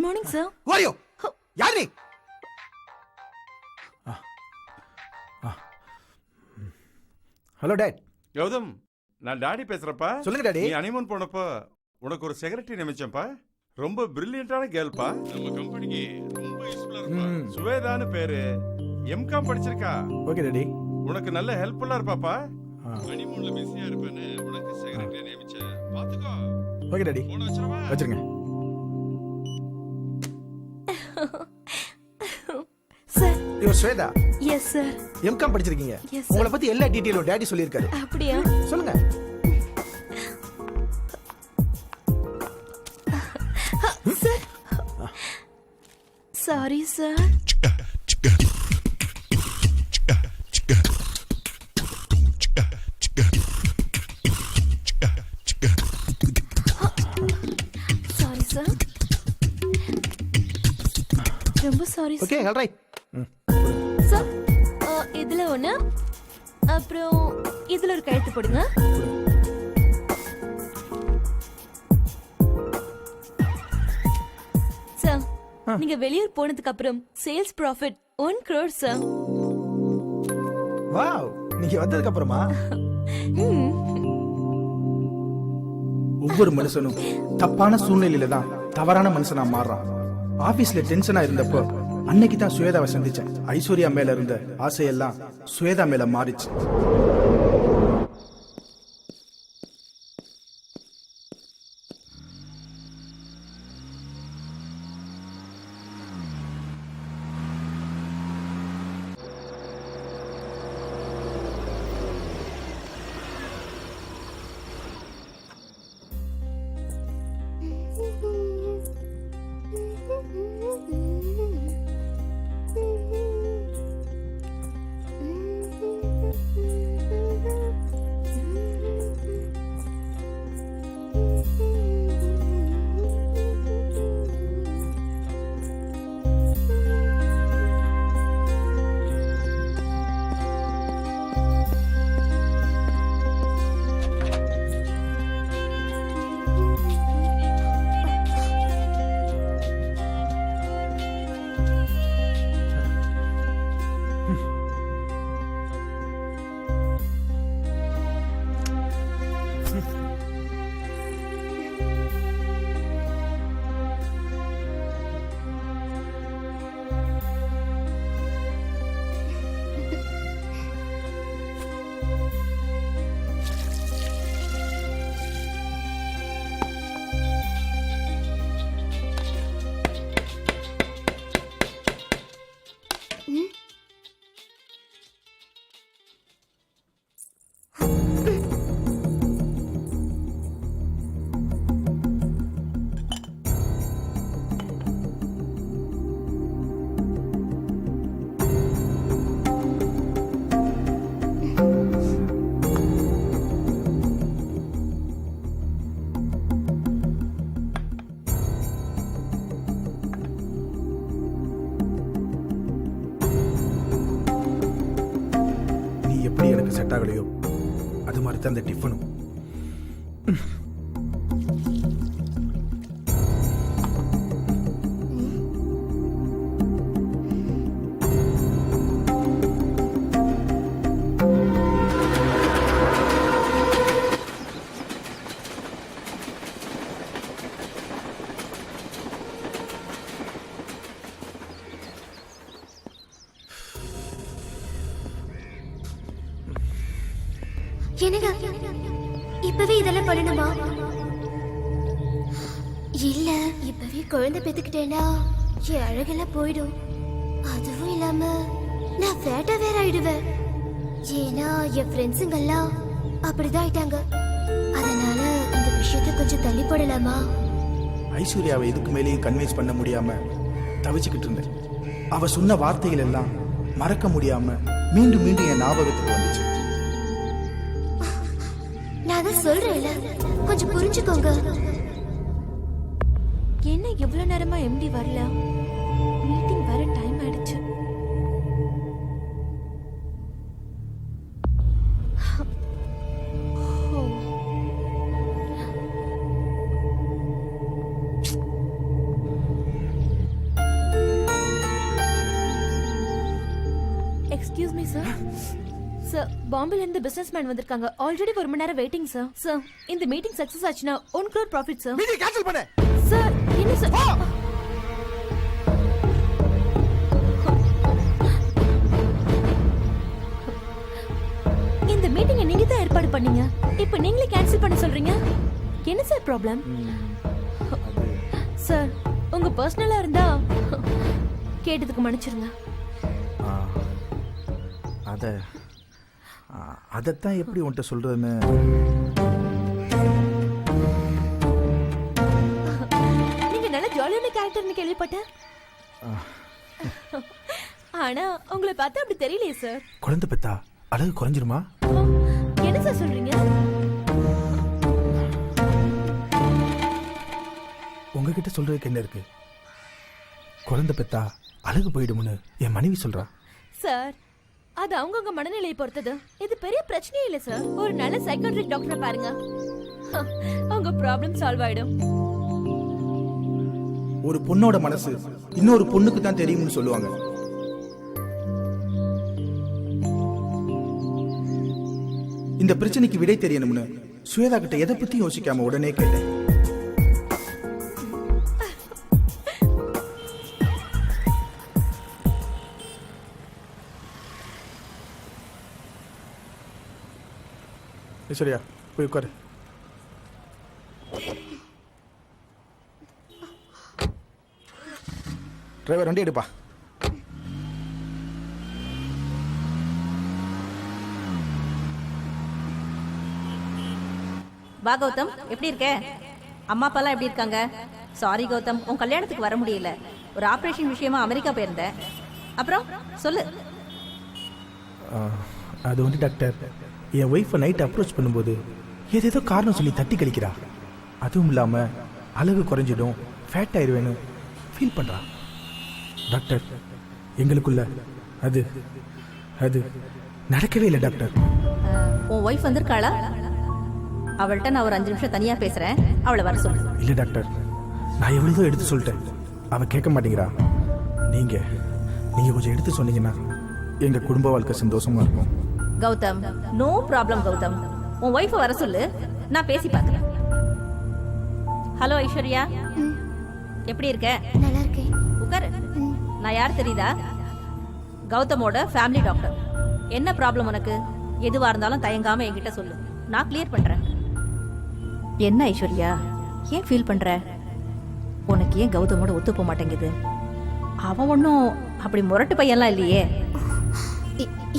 Morning sir. வாரியோ யார் நீ? Hello dot. Gautham, நான் டாடி பேசுறப்பா. சொல்லுங்க டாடி. நீ ஹனிமூன் போனப்போ உனக்கு ஒரு செக்ரட்டரி நியமிச்சேன்ப்பா. ரொம்ப பிரில்லியண்டான கேர்ள்பா. நம்ம கம்பெனிக்கு ரொம்ப யூஸ்ஃபுல்லா இருப்பா. சுவேதான்னு பேரு. எம்காம் படிச்சிருக்கா. Okay daddy. உனக்கு நல்ல ஹெல்ப்ஃபுல்லா இருப்பாப்பா. ஹனிமூன்ல பிஸியா இருப்பேன்னு உனக்கு செக்ரட்டரி நியமிச்சேன். பாத்துக்கோ. Okay daddy. போன் வச்சிரவா? வச்சிருங்க. Sir. You're Swetha. Yes sir. M Com படிச்சிருக்கீங்க. Yes, sir. உங்களை பத்தி எல்லா டீடைலும் டாடி சொல்லியிருக்காரு. அப்படியா? சொல்லுங்க. Sir. Sorry sir. Sorry sir. ரொம்ப sorry okay sir. Alright. Sir, இதுல ஒண்ணு, அப்புறம் இதுல ஒரு கையெழுத்து போடுங்க. சார், நீங்க வெளியூர் போனதுக்கு அப்புறம் sales profit 1 crore sir. Wow, நீங்க வந்ததுக்கு அப்புறமா ஒவ்வொரு மனுஷனும் தப்பான சூழ்நிலையில தான் தவறான மனுஷனா மாறுறான். ஆபீஸ்ல டென்ஷனா இருந்தப்போ அன்னைக்கு தான் சுவேதாவை சந்திச்சேன். ஐஸ்வர்யா மேல இருந்த ஆசையெல்லாம் சுவேதா மேல மாறிச்சு. செட் ஆகலையோ அது மாதிரி தான் அந்த டிஃபனும். என்னங்க இப்பவே இதெல்லாம் பண்ணணுமா? இல்ல இப்பவே குழந்தை பெத்துக்கிட்டேன்னா என் அழகெல்லாம் போயிடும். அதுவும் இல்லாம நான் ஃபேட்டா வேற ஆயிடுவேன். ஏன்னா என் ஃப்ரெண்ட்ஸுங்க எல்லாம் அப்படிதான் ஆயிட்டாங்க. அதனால இந்த விஷயத்தை கொஞ்சம் தள்ளி போடலாமா? ஐஸ்வர்யாவை இதுக்கு மேலேயும் கன்வின்ஸ் பண்ண முடியாம தவிச்சுக்கிட்டு இருந்தேன். அவ சொன்ன வார்த்தைகள் எல்லாம் மறக்க முடியாம மீண்டும் மீண்டும் என் ஞாபகத்துக்கு வந்துச்சு. நான் சொல்றேன்ல, கொஞ்சம் புரிஞ்சுக்கோங்க. என்ன எவ்வளவு நேரமா எம்டி வரல? மீட்டிங் வர டைம் ஆயிடுச்சு. Morning sir. சார், பாம்பேல இருந்து பிசினஸ் மேன் வந்திருக்காங்க. ஆல்ரெடி 1 மணி நேரம் வெயிட்டிங் சார். சார், இந்த மீட்டிங் சக்சஸ் ஆச்சுனா 1 crore profit sir. Meeting cancel பண்ணு. சார், என்ன சார்? இந்த மீட்டிங்கை நீங்க தான் ஏற்பாடு பண்ணீங்க. இப்போ நீங்களே கேன்சல் பண்ண சொல்றீங்க. என்ன சார் ப்ராப்ளம்? சார், உங்க பர்சனலா இருந்தா கேட்டதுக்கு மன்னிச்சிருங்க. அதைத்தான் எப்படி உன்கிட்ட சொல்றதுன்னு. நீங்க நல்ல ஜாலியான கேரக்டர்னு கேள்விப்பட்டேன். ஆனா உங்களை பார்த்தா அப்படி தெரியலையே சார். குழந்தை பெத்தா அழகு குறைஞ்சிருமா? என்ன சார் சொல்றீங்க? உங்ககிட்ட சொல்றதுக்கு என்ன இருக்கு? குழந்தை பெத்தா அழகு போயிடும்னு என் மனைவி சொல்றா. சார், அது அவங்கவுங்க மனநிலையை பொறுத்தது. இது பெரிய பிரச்சனையே இல்ல சார். ஒரு நல்ல சைக்காட்ரிக் டாக்டரை பாருங்க, உங்க ப்ராப்ளம் சால்வ் ஆயிடும். ஒரு பொண்ணோட மனசு இன்னொரு பொண்ணுக்கு தான் தெரியும்னு சொல்லுவாங்க. இந்த பிரச்சனைக்கு விடை தெரியணும்னு சுவேதா கிட்ட எதை பத்தி யோசிக்காம உடனே கேட்டேன். சரியா, போய் உட்காரு. டிரைவர் வண்டி எடுப்பா. வா கௌதம், எப்படி இருக்க? அம்மா அப்பாலாம் எப்படி இருக்காங்க? சாரி கௌதம், உன் கல்யாணத்துக்கு வர முடியல. ஒரு ஆப்ரேஷன் விஷயமா அமெரிக்கா போயிருந்தேன். அப்புறம் சொல்லு. அது வந்து டாக்டர், என் ஒய்ஃபை நைட் அப்ரோச் பண்ணும்போது ஏதேதோ காரணம் சொல்லி தட்டி கழிக்கிறா. அதுவும் இல்லாமல் அழகு குறைஞ்சிடும், ஃபேட் ஆயிடுவேன்னு ஃபீல் பண்ணுறா. டாக்டர், எங்களுக்குள்ள அது அது நடக்கவே இல்லை டாக்டர். உன் ஒய்ஃப் வந்திருக்காளா? அவள்கிட்ட நான் ஒரு 5 நிமிஷம் தனியா பேசுறேன், அவளை வர சொல்லு. இல்லை டாக்டர், நான் எவ்வளோ எடுத்து சொல்லிட்டேன், அவள் கேட்க மாட்டேங்கிறா. நீங்கள் கொஞ்சம் எடுத்து சொன்னீங்கன்னா எங்கள் குடும்ப வாழ்க்கை சந்தோஷமா இருக்கும். Gautam, no problem Gautam. உன் ஒய்ஃபை வர சொல்லு, நான் பேசி பார்க்கிறேன். ஹலோ ஐஸ்வர்யா, எப்படி இருக்க? நல்லா இருக்கேன். உட்காரு. நான் யார் தெரியுதா? கௌதமோட ஃபேமிலி டாக்டர். என்ன ப்ராப்ளம் உனக்கு? எதுவா இருந்தாலும் தயங்காம என்கிட்ட சொல்லு, நான் கிளியர் பண்றேன். என்ன ஐஸ்வர்யா, ஏன் ஃபீல் பண்ற? உனக்கு ஏன் கௌதமோட ஒத்து போக மாட்டேங்குது? அவன் ஒன்றும் அப்படி முரட்டு பையன்லாம் இல்லையே.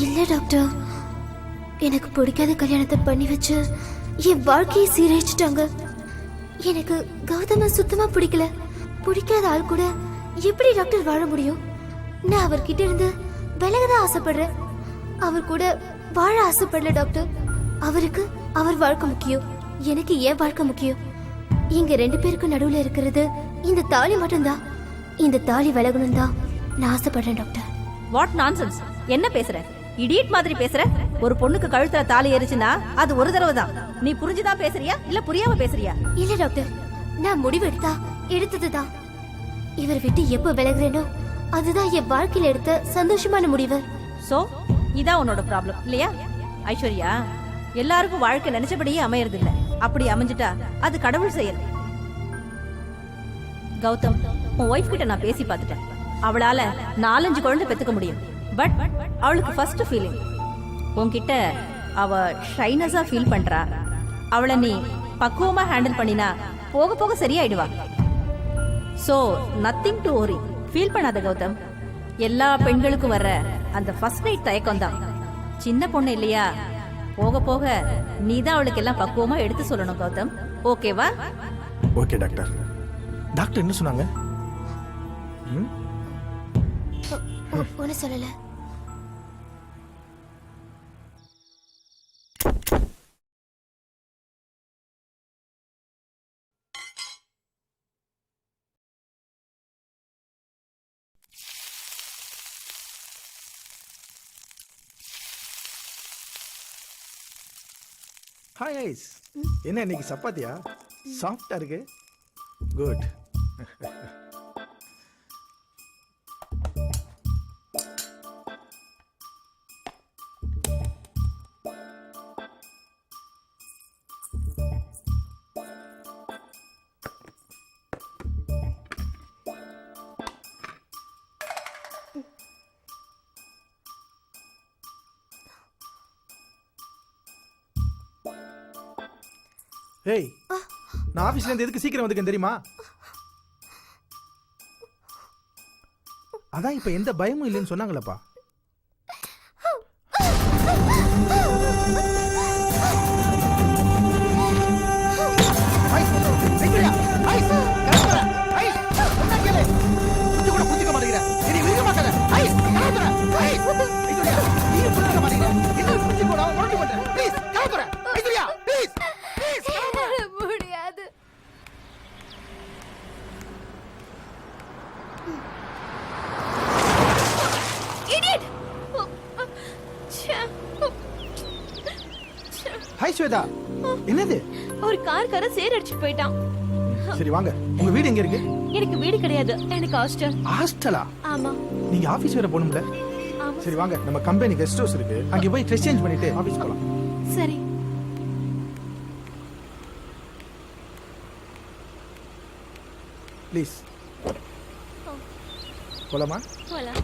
இல்ல டாக்டர், எனக்கு பிடிக்காத கல்யாணத்தை பண்ணி வச்சு என் வாழ்க்கையை சீரழிச்சிட்டாங்க. எனக்கு கௌதம சுத்தமா பிடிக்கல. பிடிக்காத ஆள் கூட எப்படி டாக்டர் வாழ முடியும்? நான் அவர்கிட்ட இருந்து விலகதான் ஆசைப்படுறேன். அவர் கூட வாழ ஆசைப்படல டாக்டர். அவருக்கு அவர் வாழ்க்கை முக்கியம், எனக்கு ஏன் வாழ்க்கை முக்கியம். இங்க 2 பேருக்கு நடுவுல இருக்கிறது இந்த தாலி மட்டும்தான். இந்த தாலி விலகணும் தான் நான் ஆசைப்படுறேன் டாக்டர். வாட் நான்சென்ஸ், என்ன பேசுற? இடியட் மாதிரி பேசுற. ஒரு பொண்ணுக்கு கழுத்துல தாலி ஏறிச்சுன்னா அது ஒரு தடவை தான். நீ புரிஞ்சுதான் பேசுறியா இல்ல புரியாம பேசுறியா? இல்ல டாக்டர், நான் முடிவு எடுத்ததுதான். இவர் விட்டு எப்ப விலகுறேனோ அதுதான் என் வாழ்க்கையில எடுத்த சந்தோஷமான முடிவு. சோ இதான் உன்னோட ப்ராப்ளம் இல்லையா? ஐஸ்வர்யா, எல்லாருக்கும் வாழ்க்கை நினைச்சபடியே அமையறது இல்ல. அப்படி அமைஞ்சிட்டா அது கடவுள் செயல். கௌதம், உன் ஒய்ஃப் கிட்ட நான் பேசி பார்த்துட்டேன். அவளால 4-5 குழந்தை பெத்துக்க முடியும். பட் அவளுக்கு ஃபர்ஸ்ட் ஃபீலிங் உன்கிட்ட அவ ஷைனஸா ஃபீல் பண்றா. அவளை நீ பக்குவமா ஹேண்டில் பண்ணினா போக போக சரியாயிடுவா. So nothing to worry, feel பண்ணாத கௌதம். எல்லா பெண்களுக்கும் வர்ற அந்த ஃபர்ஸ்ட் நைட் தயக்கம் தான். சின்ன பொண்ணு இல்லையா, போக போக நீ தான் அவளுக்கு எல்லாம் பக்குவமா எடுத்து சொல்லணும் கௌதம். ஓகேவா? Okay doctor. டாக்டர் என்ன சொன்னாங்க? ஒன்னு சொல்லல. ஹாய் ஐஸ், என்ன இன்னைக்கு சப்பாத்தியா? சாஃப்டா இருக்கு. குட். ஏய் நான் ஆபீஸ்ல இருந்து எதுக்கு சீக்கிரம் வந்துக்கேன் தெரியுமா? அதான் இப்ப எந்த பயமும் இல்லைன்னு சொன்னாங்களப்பா. முடியாது. Idiot! ச்சே. ஹாய் ஸ்வேதா, என்னது? ஒரு கார்கார சேர் அடிச்சுட்டு போயிட்டான். சரி வாங்க, உங்க வீடு எங்க இருக்கு? எனக்கு வீடு கிடையாது, எனக்கு ஹாஸ்டல். ஹாஸ்டலா? ஆமா நீங்க ஆபீஸ் வேற போகணும்ல? ஆமா. சரி வாங்க, நம்ம கம்பெனி கெஸ்ட் ஹவுஸ் இருக்கு, அங்க போய் ட்ரெஸ் சேஞ்ச் பண்ணிட்டு ஆபீஸ் போலாம். சரி. ப்ளீஸ் போலாமா? போலாம்.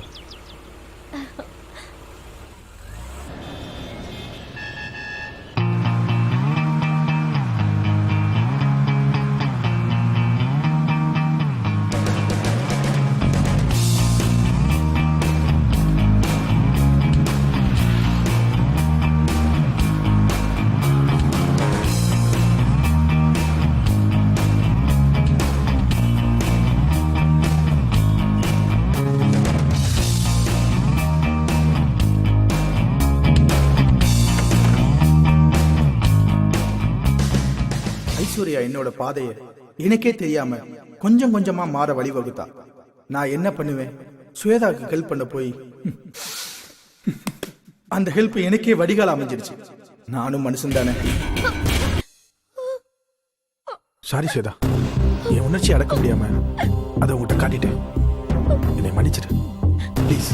ஐஸ்வர்யா என்னோட பாதையை எனக்கே தெரியாம கொஞ்சம் கொஞ்சமா மாற வழிவகுத்தா. நான் என்ன பண்ணுவேன்? ஸ்வேதாவுக்கு ஹெல்ப் பண்ண போய் அந்த ஹெல்ப் எனக்கே வடிகால் அமைஞ்சிருச்சு. நானும் மனுஷன் தானே. சாரி ஸ்வேதா, என் உணர்ச்சி அடக்க முடியாம அதை உங்ககிட்ட காட்டிட்டேன். என்னை மன்னிச்சிடு ப்ளீஸ்.